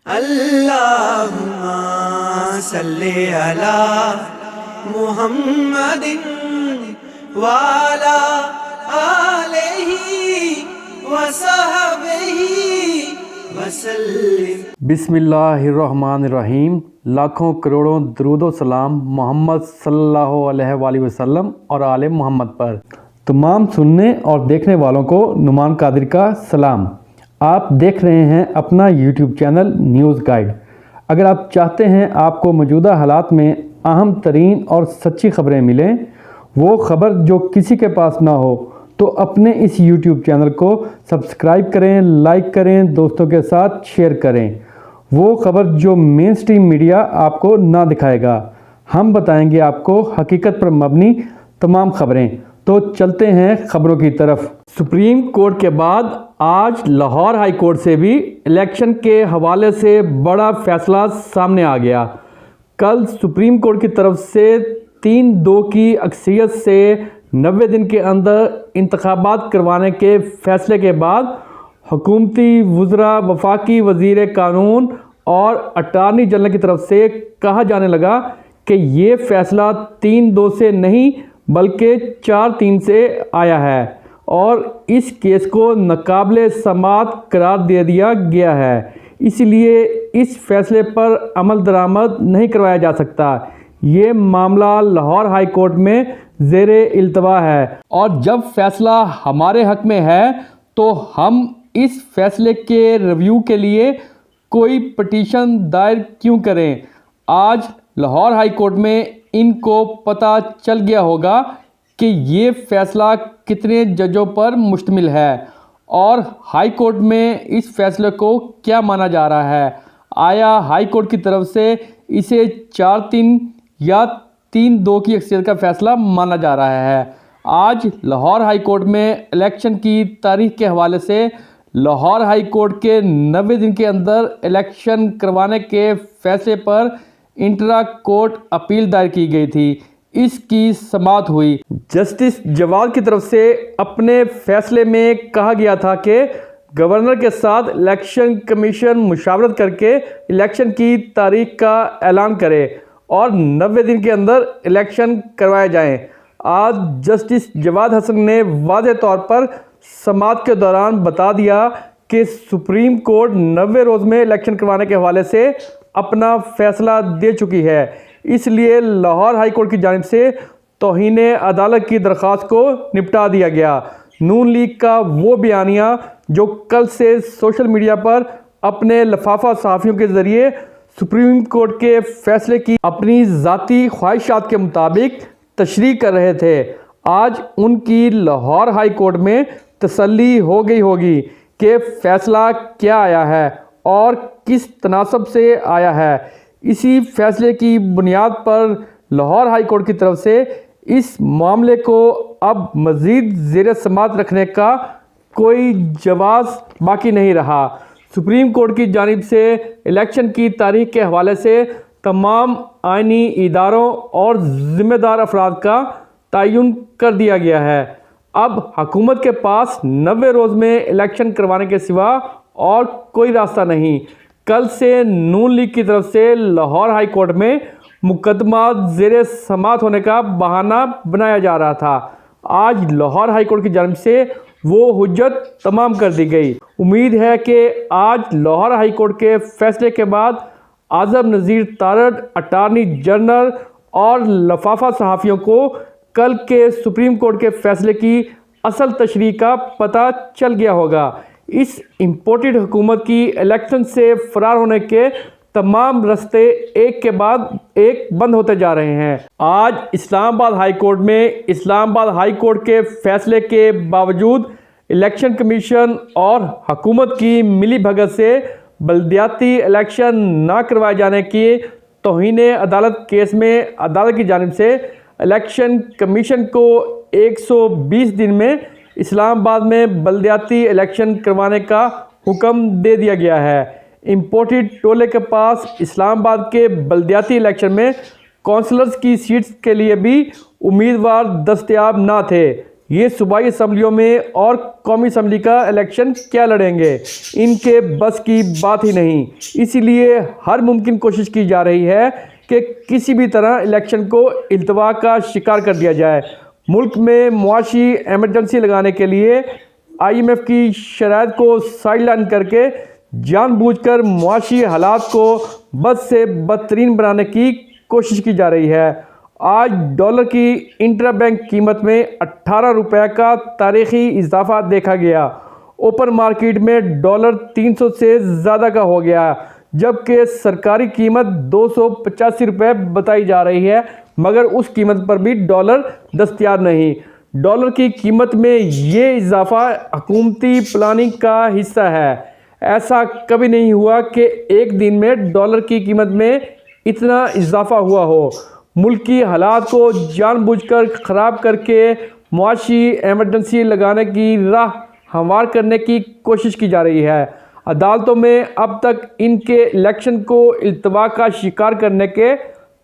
अल्लाहुम्मा सल्ली अला मुहम्मदिन वाला आलिही वसहबिही वसल्लिम। बिस्मिल्लाहिर्रहमानिर्रहीम। लाखों करोड़ों दरूदो सलाम मोहम्मद सल्लल्लाहु अलैहि वसल्लम और आले मोहम्मद पर। तमाम सुनने और देखने वालों को नुमान कादिर का सलाम। आप देख रहे हैं अपना यूट्यूब चैनल न्यूज़ गाइड। अगर आप चाहते हैं आपको मौजूदा हालात में अहम तरीन और सच्ची खबरें मिलें, वो खबर जो किसी के पास ना हो, तो अपने इस यूट्यूब चैनल को सब्सक्राइब करें, लाइक करें, दोस्तों के साथ शेयर करें। वो खबर जो मेन स्ट्रीम मीडिया आपको ना दिखाएगा, हम बताएंगे आपको हकीकत पर मबनी तमाम खबरें। तो चलते हैं खबरों की तरफ। सुप्रीम कोर्ट के बाद आज लाहौर हाई कोर्ट से भी इलेक्शन के हवाले से बड़ा फैसला सामने आ गया। कल सुप्रीम कोर्ट की तरफ से 3-2 की अक्सरियत से 90 दिन के अंदर इंतखाबात करवाने के फैसले के बाद हुकूमती वज़रा, वफाकी वज़ीर कानून और अटारनी जनरल की तरफ से कहा जाने लगा कि ये फ़ैसला 3-2 से नहीं बल्कि 4-3 से आया है और इस केस को नाकाबिले समाअत करार दे दिया गया है। इसलिए इस फैसले पर अमल दरामद नहीं करवाया जा सकता। ये मामला लाहौर हाई कोर्ट में ज़ेरे इल्तवा है और जब फैसला हमारे हक़ में है तो हम इस फैसले के रिव्यू के लिए कोई पटिशन दायर क्यों करें। आज लाहौर हाई कोर्ट में इनको पता चल गया होगा कि ये फ़ैसला कितने जजों पर मुश्तमिल है और हाई कोर्ट में इस फैसले को क्या माना जा रहा है। आया हाई कोर्ट की तरफ से इसे 4-3 या 3-2 की अक्सरियत का फ़ैसला माना जा रहा है। आज लाहौर हाई कोर्ट में इलेक्शन की तारीख के हवाले से लाहौर हाई कोर्ट के 90 दिन के अंदर इलेक्शन करवाने के फैसले पर इंट्रा कोर्ट अपील दायर की गई थी। इसकी समाअत हुई। जस्टिस जवाद की तरफ से अपने फैसले में कहा गया था कि गवर्नर के साथ इलेक्शन कमीशन मुशावरत करके इलेक्शन की तारीख का ऐलान करे और 90 दिन के अंदर इलेक्शन करवाए जाएं। आज जस्टिस जवाद हसन ने वाज़ेह तौर पर समाअत के दौरान बता दिया कि सुप्रीम कोर्ट 90 रोज़ में इलेक्शन करवाने के हवाले से अपना फ़ैसला दे चुकी है। इसलिए लाहौर हाई कोर्ट की जानिब से तौहीन अदालत की दरख्वास्त को निपटा दिया गया। नून लीग का वो बयानिया जो कल से सोशल मीडिया पर अपने लफाफा सहाफ़ियों के ज़रिए सुप्रीम कोर्ट के फ़ैसले की अपनी ज़ाती ख्वाहिशात के मुताबिक तशरीह कर रहे थे, आज उनकी लाहौर हाई कोर्ट में तसल्ली हो गई होगी कि फ़ैसला क्या आया है और किस तनासब से आया है। इसी फैसले की बुनियाद पर लाहौर हाई कोर्ट की तरफ से इस मामले को अब मज़ीद ज़ेरे समाअत रखने का कोई जवाज़ बाकी नहीं रहा। सुप्रीम कोर्ट की जानिब से इलेक्शन की तारीख के हवाले से तमाम आइनी इदारों और ज़िम्मेदार अफराद का तयन कर दिया गया है। अब हुकूमत के पास 90 रोज़ में इलेक्शन करवाने के सिवा और कोई रास्ता नहीं। कल से नून लीग की तरफ से लाहौर हाई कोर्ट में मुकदमा ज़ेरे समाअत होने का बहाना बनाया जा रहा था। आज लाहौर हाई कोर्ट की जानिब से वो हुज्जत तमाम कर दी गई। उम्मीद है कि आज लाहौर हाई कोर्ट के फैसले के बाद आज़म नज़ीर तारड़, अटारनी जनरल और लफाफा सहाफ़ियों को कल के सुप्रीम कोर्ट के फैसले की असल तशरीह का पता चल गया होगा। इस इम्पोर्टेड हुकूमत की इलेक्शन से फ़रार होने के तमाम रास्ते एक के बाद एक बंद होते जा रहे हैं। आज इस्लामाबाद हाई कोर्ट में इस्लामाबाद हाई कोर्ट के फैसले के बावजूद इलेक्शन कमीशन और हुकूमत की मिली भगत से बल्दियाती इलेक्शन ना करवाए जाने की तौहीन अदालत केस में अदालत की जानिब से इलेक्शन कमीशन को 120 दिन में इस्लामाबाद में बल्दियाती इलेक्शन करवाने का हुक्म दे दिया गया है। इम्पोर्टेड टोले के पास इस्लामाबाद के बल्दियाती इलेक्शन में कौंसलर्स की सीट्स के लिए भी उम्मीदवार दस्तयाब ना थे, ये सूबाई असम्बलियों में और कौमी असम्बली का इलेक्शन क्या लड़ेंगे, इनके बस की बात ही नहीं। इसीलिए हर मुमकिन कोशिश की जा रही है कि किसी भी तरह इलेक्शन को इल्तवा का शिकार कर दिया जाए। मुल्क में मुआशी एमरजेंसी लगाने के लिए IMF की शराइत को साइडलाइन करके जानबूझकर मुआशी हालात को बद से बदतरीन बनाने की कोशिश की जा रही है। आज डॉलर की इंट्रा बैंक कीमत में 18 रुपये का तारीखी इजाफा देखा गया। ओपन मार्केट में डॉलर 300 से ज़्यादा का हो गया, जबकि सरकारी कीमत 285 रुपये बताई जा रही है, मगर उस कीमत पर भी डॉलर दस्तयाब नहीं। डॉलर की कीमत में ये इजाफा हुकूमती प्लानिंग का हिस्सा है। ऐसा कभी नहीं हुआ कि एक दिन में डॉलर की कीमत में इतना इजाफा हुआ हो। मुल्क की हालात को जानबूझकर ख़राब करके मुआशी एमरजेंसी लगाने की राह हमवार करने की कोशिश की जा रही है। अदालतों में अब तक इनके इलेक्शन को इल्तवा का शिकार करने के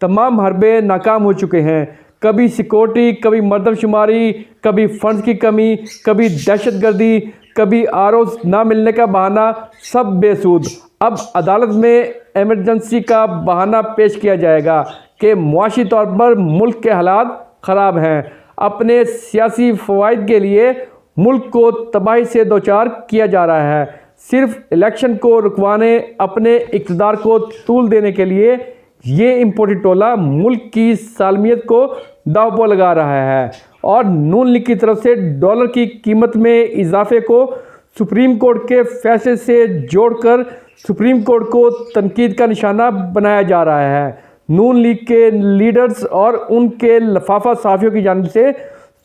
तमाम हरबे नाकाम हो चुके हैं। कभी सिक्योरिटी, कभी मर्दमशुमारी, कभी फंड्स की कमी, कभी दहशतगर्दी, कभी आरोज ना मिलने का बहाना, सब बेसूद। अब अदालत में एमरजेंसी का बहाना पेश किया जाएगा कि मुआशी तौर पर मुल्क के हालात ख़राब हैं। अपने सियासी फ़वाइद के लिए मुल्क को तबाही से दोचार किया जा रहा है। सिर्फ इलेक्शन को रुकवाने, अपने इक़्तिदार को तूल देने के लिए ये इम्पोर्टेड टोला मुल्क की सालमियत को दांव पर लगा रहा है और नून लीग की तरफ से डॉलर की कीमत में इजाफे को सुप्रीम कोर्ट के फैसले से जोड़कर सुप्रीम कोर्ट को तनकीद का निशाना बनाया जा रहा है। नून लीग के लीडर्स और उनके लफाफा साफियों की जानिब से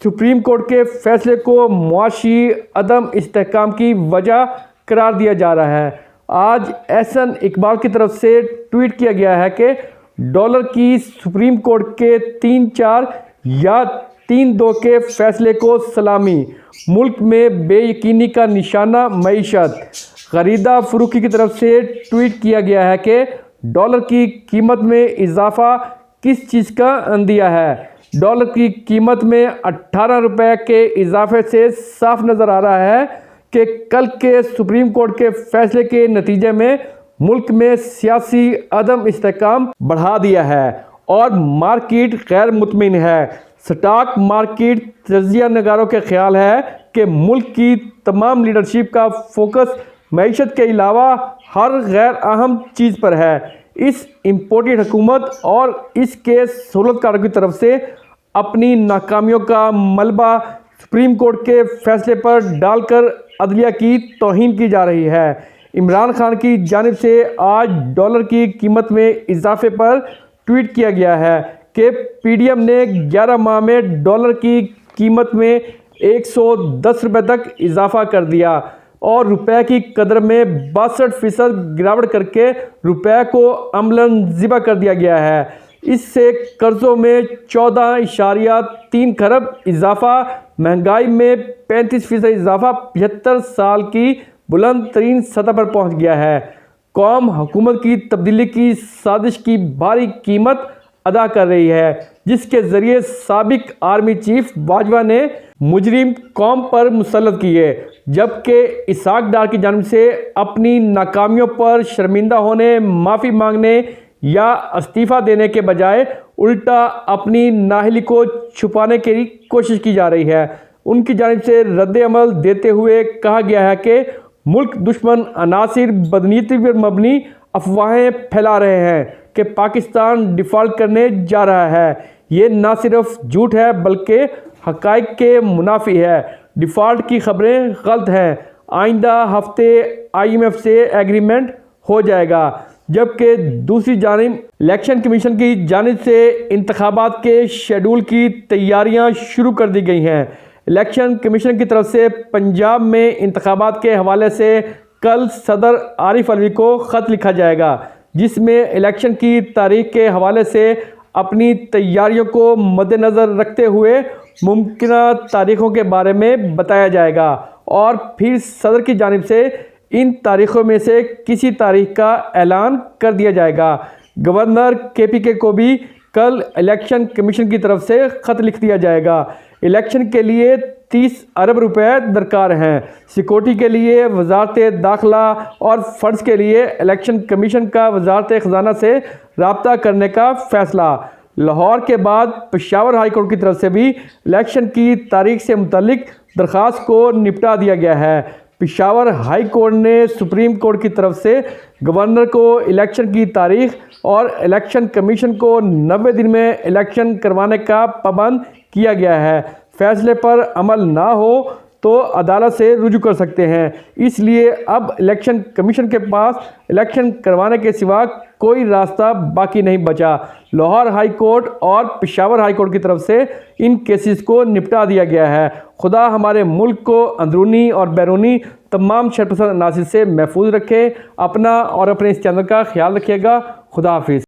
सुप्रीम कोर्ट के फैसले को मुआशी अदम इस्तेहकाम की वजह करार दिया जा रहा है। आज एहसन इकबाल की तरफ से ट्वीट किया गया है कि डॉलर की सुप्रीम कोर्ट के 3-4 या 3-2 के फैसले को सलामी। मुल्क में बेयकीनी का निशाना मईशत। खरीदा फरूकी की तरफ से ट्वीट किया गया है कि डॉलर की कीमत में इजाफा किस चीज़ का अंदिया है। डॉलर की कीमत में 18 रुपये के इजाफे से साफ नज़र आ रहा है कि कल के सुप्रीम कोर्ट के फैसले के नतीजे में मुल्क में सियासी अदम इस्तेहकाम बढ़ा दिया है और मार्केट गैर मुतमिन है। स्टॉक मार्केट तजिया नगारों के ख्याल है कि मुल्क की तमाम लीडरशिप का फोकस मईशत के अलावा हर गैर अहम चीज़ पर है। इस इम्पोर्टेड हुकूमत और इसके सहूलतकारों की तरफ से अपनी नाकामियों का मलबा सुप्रीम कोर्ट के फैसले पर डालकर अदलिया की तौहीन की जा रही है। इमरान खान की जानिब से आज डॉलर की कीमत में इजाफे पर ट्वीट किया गया है कि PDM ने 11 माह में डॉलर की कीमत में 110 रुपये तक इजाफा कर दिया और रुपए की कदर में 62% गिरावट करके रुपए को अमलन ज़िबा कर दिया गया है। इससे कर्ज़ों में 14.3 खरब इजाफा, महंगाई में 35% इजाफा 75 साल की बुलंद तरीन सतह पर पहुंच गया है। कौम हुकूमत की तब्दीली की साजिश की भारी कीमत अदा कर रही है, जिसके ज़रिए साबिक आर्मी चीफ बाजवा ने मुजरिम कौम पर मुसल्लत किए, जबकि इसाक डार की जानिब से अपनी नाकामियों पर शर्मिंदा होने, माफ़ी मांगने या इस्तीफ़ा देने के बजाय उल्टा अपनी नाअहली को छुपाने की कोशिश की जा रही है। उनकी जानिब से रद्द अमल देते हुए कहा गया है कि मुल्क दुश्मन अनासिर बदनीति पर मबनी अफवाहें फैला रहे हैं कि पाकिस्तान डिफ़ॉल्ट करने जा रहा है। ये ना सिर्फ झूठ है बल्कि हक़ाइक़ के मुनाफी है। डिफ़ॉल्ट की खबरें गलत हैं। आइंदा हफ्ते IMF से एग्रीमेंट हो जाएगा, जबकि दूसरी जानिब इलेक्शन कमीशन की जानिब से इंतखाबात के शेड्यूल की तैयारियां शुरू कर दी गई हैं। इलेक्शन कमीशन की तरफ से पंजाब में इंतखाबात के हवाले से कल सदर आरिफ अलवी को ख़त लिखा जाएगा, जिसमें इलेक्शन की तारीख के हवाले से अपनी तैयारियों को मद्देनज़र रखते हुए मुमकिन तारीख़ों के बारे में बताया जाएगा और फिर सदर की जानिब से इन तारीख़ों में से किसी तारीख़ का ऐलान कर दिया जाएगा। गवर्नर KPK को भी कल इलेक्शन कमीशन की तरफ से ख़त लिख दिया जाएगा। इलेक्शन के लिए 30 अरब रुपए दरकार हैं। सिक्योरिटी के लिए वजारत दाखिला और फ़ंड्स के लिए इलेक्शन कमीशन का वजारत ख़जाना से रब्ता करने का फ़ैसला। लाहौर के बाद पेशावर हाई कोर्ट की तरफ से भी इलेक्शन की तारीख से मुतल्लिक दरख्वास्त को निपटा दिया गया है। पेशावर हाई कोर्ट ने सुप्रीम कोर्ट की तरफ से गवर्नर को इलेक्शन की तारीख और इलेक्शन कमीशन को 90 दिन में इलेक्शन करवाने का पाबंद किया गया है। फैसले पर अमल ना हो तो अदालत से रुजू कर सकते हैं। इसलिए अब इलेक्शन कमीशन के पास इलेक्शन करवाने के सिवा कोई रास्ता बाकी नहीं बचा। लाहौर हाई कोर्ट और पेशावर हाई कोर्ट की तरफ से इन केसेस को निपटा दिया गया है। खुदा हमारे मुल्क को अंदरूनी और बैरूनी तमाम शरपसंद अनासिर से महफूज रखे। अपना और अपने इस चैनल का ख्याल रखिएगा। खुदा हाफिज़।